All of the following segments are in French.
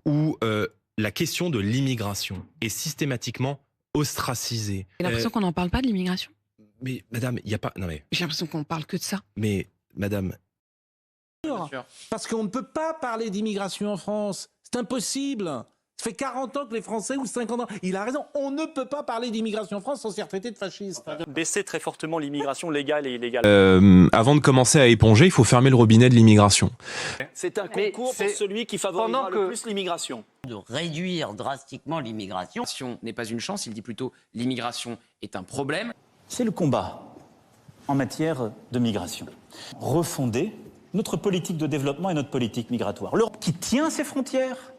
où la question de l'immigration est systématiquement ostracisée. J'ai l'impression qu'on n'en parle pas de l'immigration. Mais madame, il n'y a pas... Non mais... J'ai l'impression qu'on parle que de ça. Mais madame... Parce qu'on ne peut pas parler d'immigration en France. C'est impossible. Ça fait 40 ans que les Français, ou 50 ans, il a raison, on ne peut pas parler d'immigration en France sans s'y retraiter de fasciste. Baisser très fortement l'immigration légale et illégale. Avant de commencer à éponger, il faut fermer le robinet de l'immigration. C'est un concours pour celui qui favorisera le plus l'immigration. De réduire drastiquement l'immigration. L'immigration n'est pas une chance, il dit plutôt l'immigration est un problème. C'est le combat en matière de migration. Refonder notre politique de développement et notre politique migratoire. L'Europe qui tient ses frontières,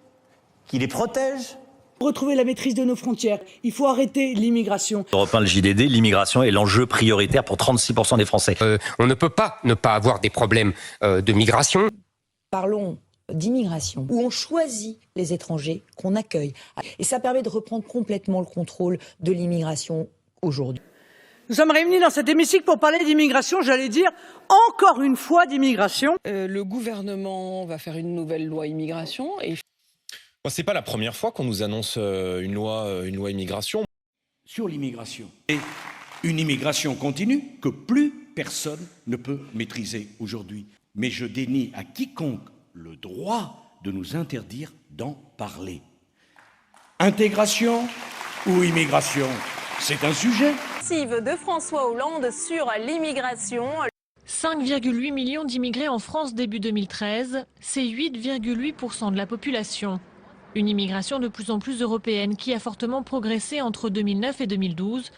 qui les protège. Retrouver la maîtrise de nos frontières. Il faut arrêter l'immigration. Europe 1, le JDD, l'immigration est l'enjeu prioritaire pour 36% des Français. On ne peut pas ne pas avoir des problèmes de migration. Parlons d'immigration, où on choisit les étrangers qu'on accueille. Et ça permet de reprendre complètement le contrôle de l'immigration aujourd'hui. Nous sommes réunis dans cet hémicycle pour parler d'immigration, j'allais dire encore une fois d'immigration. Le gouvernement va faire une nouvelle loi immigration et... C'est pas la première fois qu'on nous annonce une loi immigration. Sur l'immigration. Et une immigration continue que plus personne ne peut maîtriser aujourd'hui. Mais je dénie à quiconque le droit de nous interdire d'en parler. Intégration ou immigration, c'est un sujet. De François Hollande sur l'immigration. 5,8 millions d'immigrés en France début 2013, c'est 8,8% de la population. Une immigration de plus en plus européenne qui a fortement progressé entre 2009 et 2012,